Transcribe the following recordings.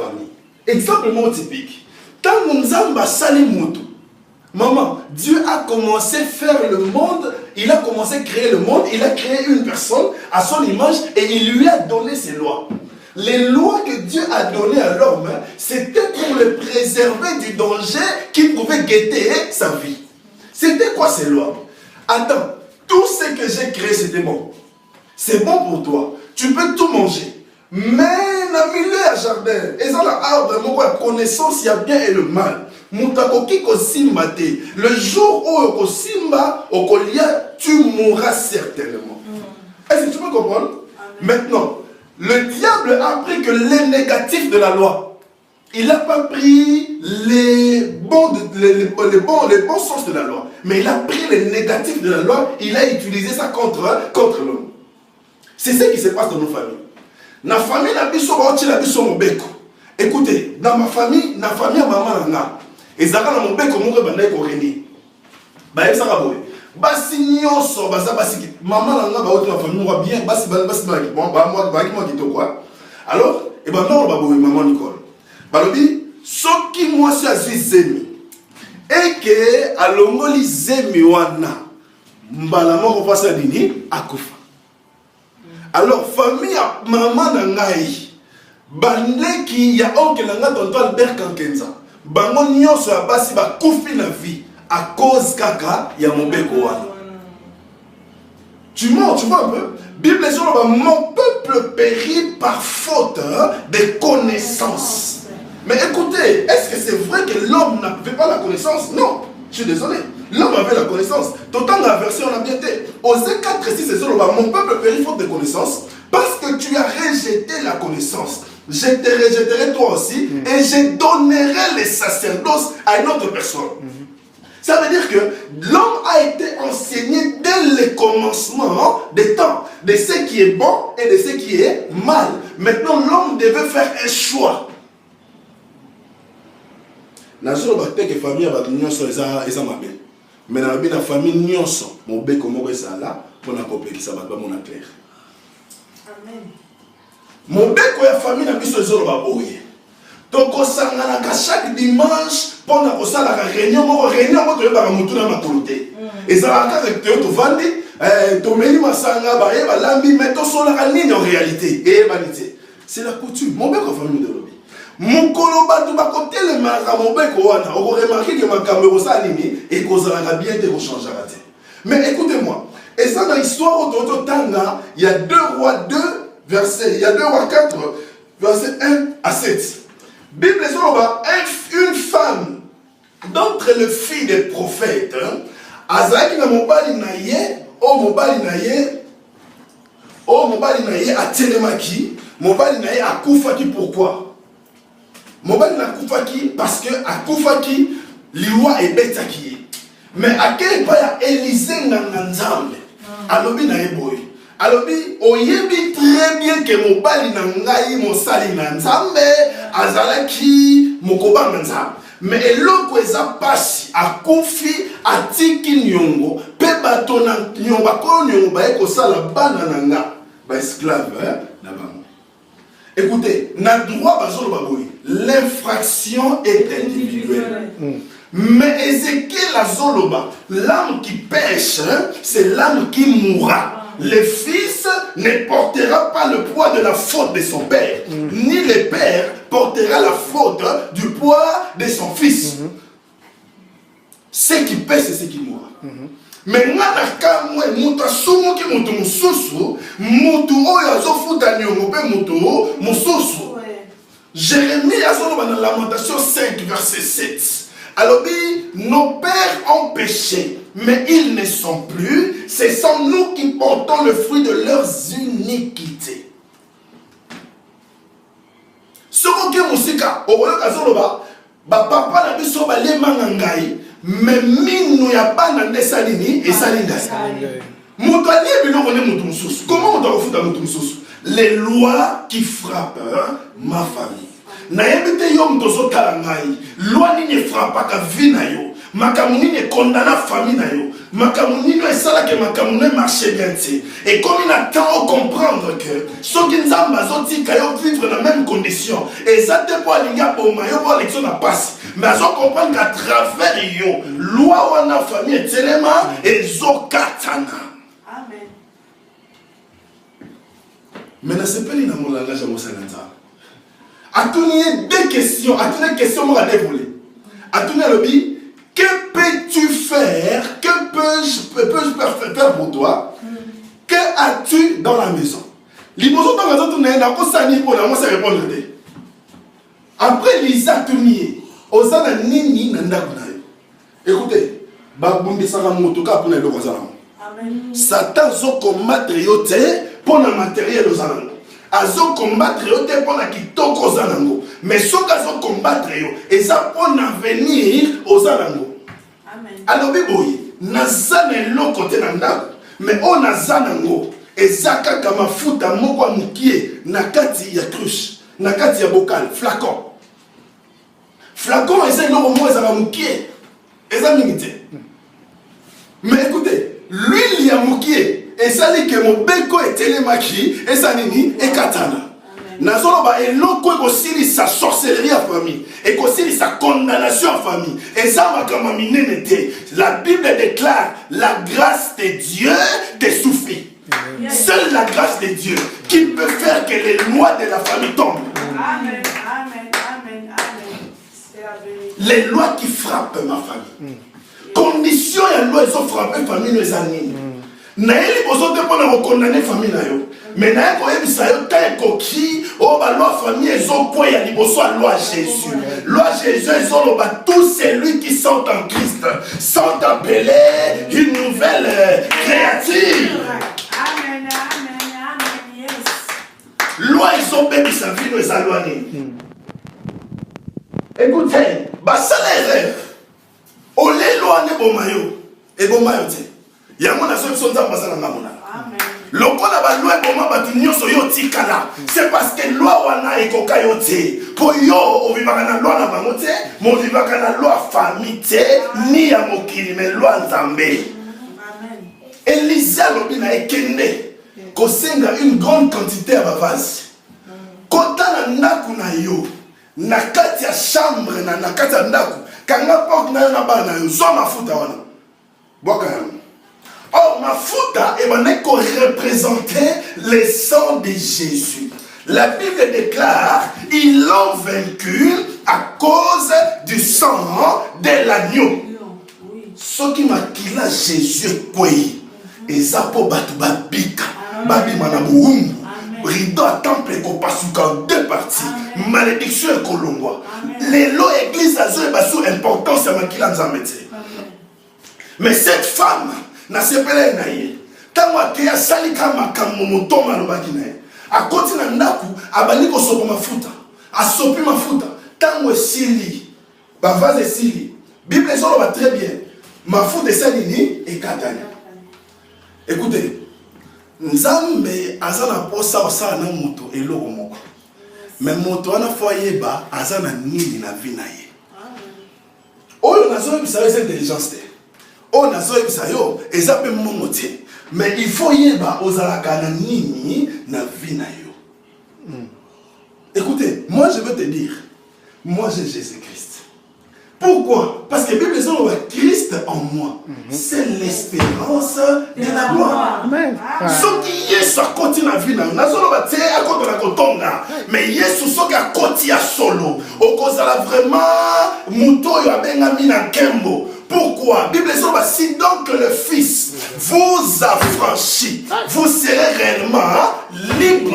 famille. Exemple typique. Quand nous avons sali moto, maman, Dieu a commencé à faire le monde, il a commencé à créer le monde, il a créé une personne à son image et il lui a donné ses lois. Les lois que Dieu a données à l'homme, c'était pour le préserver du danger qui pouvait guetter sa vie. C'était quoi ces lois? Attends, tout ce que j'ai créé, c'était bon. C'est bon pour toi. Tu peux tout manger. Mais dans le milieu du jardin, et dans l'arbre, la connaissance, il y a bien et le mal. Le jour où tu mourras certainement. Est-ce que tu peux comprendre? Maintenant, le diable a pris que les négatifs de la loi. Il n'a pas pris les bons sens de la loi. Mais il a pris les négatifs de la loi, il a utilisé ça contre l'homme. C'est ce qui se passe dans nos familles. Dans la famille, écoutez, dans ma famille, à maman, et Zara dans mon bec, comment on va Rémi. Basi nyonso baza basi maman langa ba autre famille moi bien basi moi qui quoi. Alors et ben non ba maman Nicole. Balobi soki moi si azui zemi et que alongoli zemi wana mbala moko pasa dini akufa. Alors famille maman nangai bandeki ya oncle nanga tonton Albert Kankenza bango nyonso ya basi ba kufi na vie à cause kaka ya mobeko wana. Tu vois un peu? Bible dit mon peuple périt par faute de connaissance. Mais écoutez, est-ce que c'est vrai que l'homme n'avait pas la connaissance? Non, je suis désolé. L'homme avait la connaissance. D'autant la version on a bien été. Osée 4 6 c'est mon peuple périt faute de connaissance parce que tu as rejeté la connaissance. Je te rejetterai toi aussi et je donnerai les sacerdoces à une autre personne. Ça veut dire que l'homme a été enseigné dès le commencement des temps, de ce qui est bon et de ce qui est mal. Maintenant, l'homme devait faire un choix. Dans la famille, mais dans la famille, mon bec comme ça là, pour la compléter ça va mon clair. Amen. Mon bec ou la famille n'a pas besoin de donc, chaque dimanche, pendant que la réunion, tu vas me autorité. Et ça va être que tu vas dire, tu mets ma sanga, mais tu sois ligne en réalité. Et vanité. C'est la coutume. Mon bec, famille de l'obé. Mon coloba, tu vas côté le mara, mon bec, on va remarquer que ma caméra s'aligne et qu'on va bien te changer. Mais écoutez-moi, et ça dans l'histoire de Tanga, il y a 2 Rois 2, verset, il y a 2 Rois 4, verset 1 à 7. Bible dit une femme d'entre les filles des prophètes, Azaki na mobali naye, mobali naye a telemaki, mobali naye a koufaki. Pourquoi? Mobali na koufaki parce que a koufaki liwa et betaki. Mais à quel point Élisée n'a nzambe, alobi naye boy. Alobi oyebi très bien que mobali na ngai mosali na nzambe azalaki mokoba na nzambe. Mais eloko eza pasi akufi atiki nyongo pe bato na nyongo ko nyongo ba ekosala bana na nga ba esclave na bango. Écoutez, na droit bazolo baboyi, l'infraction est individuelle. Mais Ézéchiel azoloba, l'âme qui pêche, c'est l'âme qui mourra. Le fils ne portera pas le poids de la faute de son père, ni le père portera la faute du poids de son fils. Ce qui pêche, c'est ce qui mourra. Mais moi, Jérémie a dans Lamentation 5, verset 7. Alors, nos pères ont péché, mais ils ne sont plus. Ce sont nous qui portons le fruit de leurs iniquités. Ce que musika, papa na biso ba lemanga ngai, mais minu ya bana nesalini et salingas. Mutu ali biloko ne mutu mususu. Comment on doit refuta mutu mususu? Les lois qui frappent ma famille. Na yebite yo mtozo kala ngai, loi ni ne frappe ka vie na yo. Makamunini est condamné la famille na yo. Makamunini est ça que makamunini marche bien. Et comme il a temps de comprendre que ceux qui nous ont bazoti kayo vivre dans la même condition. Et ça te pour aller pour mayo pour l'élection na passe. Mais ils ont comprendre qu'à travers yo, loi wana famille est tellement et zokatana. Amen. Mais ne sais pas ni dans mon langage à mon sénateur. A tourné deux questions, a tourné question moi à dévoiler. A tourné le bi. Que peux-tu faire? Que peux-je faire pour toi? Que as-tu dans la maison? L'immotion dans la maison, tu n'as pas ça ni pour la moi, ça répondre. Après, Lisa tournier, osana nini nanda kunayo. Écoutez, babunde sanga motoka pour les locaux. Amen. Satan zo combattre yote pour le matériel aux alango. Azo combattre yote pour la kitoko aux alango. Mais ce qu'ils combattre yo, et ça pour l'avenir aux alango. Alors, biboyi, nazane lo côté nanda, mais on nazanango, et zaka kama futa moko mukie, nakati ya cruche, nakati ya bocal, flacon. Flacon, et c'est l'eau moins à mukie, et ça minité. Mais écoutez, l'huile ya mukie, et ça dit que mon beko est télémaki, et ça nini, et katana. Nazoloba et l'autre aussi sa sorcellerie en famille et aussi sa condamnation en famille et ça m'a comme minenete. La Bible déclare la grâce de Dieu te suffit. Seule la grâce de Dieu qui peut faire que les lois de la famille tombent. Amen, amen, amen, amen. C'est la vérité. Les lois qui frappent ma famille. Conditions et lois ils ont frappé famille nos amis. Naëli bozo te pona condamner famille na yo. Mais na ko yebisa yo ta koki o ba loi famille ezo kwa ya liboso a loi Jésus. Loi Jésus ezo lo ba tout celui qui sont en Christ sont appelés une nouvelle créature. Amen, amen, amen, yes. Loi ezo bebisa vino eza loi ni. Écoutez, ba ça les rêves. O le loi ne bomayo. E bomayo te. Yango na so biso nzamba sana ngamona. Amen. Lokola ba loi boma batu nyonso yo tikala. C'est parce que loi wana ekoka yo te. Po yo o vivaka na loi na bango te, mo vivaka na loi famille te, ni ya mokili mais loi nzambe. Amen. Elisa lobi na ekende kosenga une grande quantité ya bavase. Kota na ndaku na yo, na kati ya chambre na kati ya ndaku, kanga porte na yo na bana yo, zo mafuta wana. Boka yango. Or, Mafuta est représenter le sang de Jésus. La Bible déclare ils l'ont vaincu à cause du sang de l'agneau. Ce qui m'a dit là, Jésus quoi? Et ça pour battre babika, babi manaboum. Rideau à temple qu'on passe en deux parties. Malédiction et colombo. Les lois église à zone bassou importance à makila nzamete. Mais cette femme na sepele na ye tango akeya sali kama kamomotoma lobaki na ye akoti na ndaku abali kosopa mafuta asopi mafuta tango esili bavaze esili Bible ezoloba très bien mafuta esali ni ekatani. Écoutez, nzambe aza na posa osala na moto eloko moko mais moto wana fo ayeba aza na nini na vie na ye oyo nazoyebisa yo eza intelligence te. On a zoé bisayo, et ça peut monter. Mais il faut y aller aux alakanani na vie na yo. Écoutez, moi je veux te dire, moi j'ai Jésus-Christ. Pourquoi? Parce que la Bible dit Christ en moi, c'est l'espérance de la gloire. Ce qui est sur côté la vie, mais Yesu ce qui a côté à solo, au cause la vraiment muto yo abenga mina kembo. Pourquoi? La Bible dit si donc le Fils vous affranchit, vous serez réellement libre.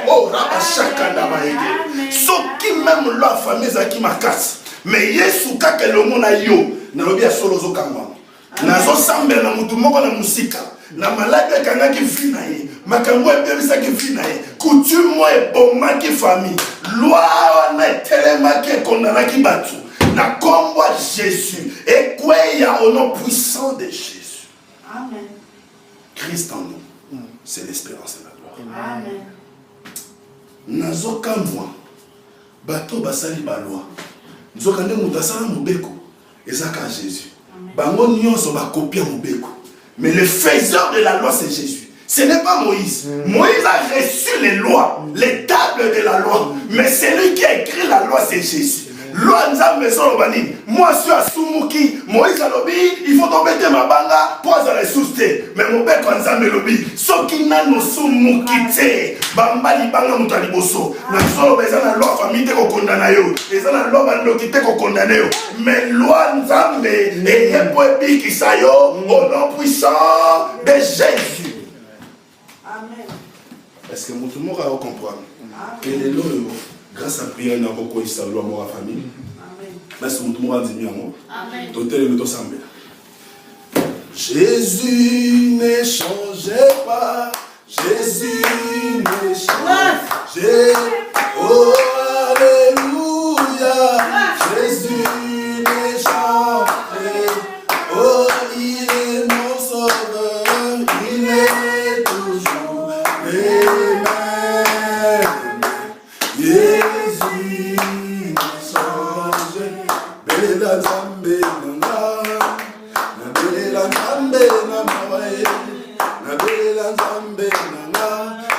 Oh, Rabashakanda Maïge. Ce qui même la famille qui m'a cassé. Mais Yesu kaka le mona yo na lobi ya solo zo kamba na zo sambela na mutu moko na musika na malade kanga ki fina ye makambo ebebisa ki fina ye coutume mo e bomba ki famille loi na telema ki kondana ki batu na kombo Jésus et quoi ya au nom puissant de Jésus. Amen. Christ en nous, c'est l'espérance de la gloire. Amen. Nazo kamwa bato basali ba loi. Nous avons dit que nous avons Jésus. Bango nyonso ba copier Mobeko. Mais le faiseur de la loi, c'est Jésus. Ce n'est pas Moïse. Moïse a reçu les lois, les tables de la loi. Mais celui qui a écrit la loi, c'est Jésus. Loi nzambe solo banini. Moi je suis à Sumuki. Moïse a lobi, il faut tomber ma banga pour les ressources. Mais mon père quand nzambe lobi, soki nano Sumuki te, bamba li banga mutali boso. Na solo beza na loi famille te ko condamner yo. Beza na loi bando ki te ko condamner yo. Mais loi nzambe et yepo qui sa yo au nom puissant de Jésus. Amen. Est-ce que tout le monde va comprendre? Que les lois, grâce à prière, nous avons connu sa loi à la famille. Merci tout le monde a dit bien. Amen. Jésus ne changeait pas. Jésus ne changeait pas. Oh, alléluia. Jésus ne changeait pas. Oh, il est mon sauveur. Il est toujours le même. Jésus ne change. Bela Nzambe nanga, na bela Nzambe na mawae, na bela Nzambe nanga,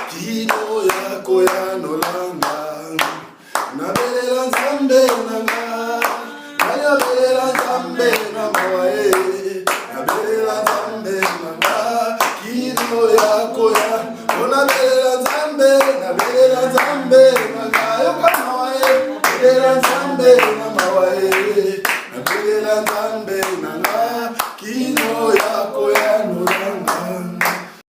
kino yako ya nolanga, na bela Nzambe na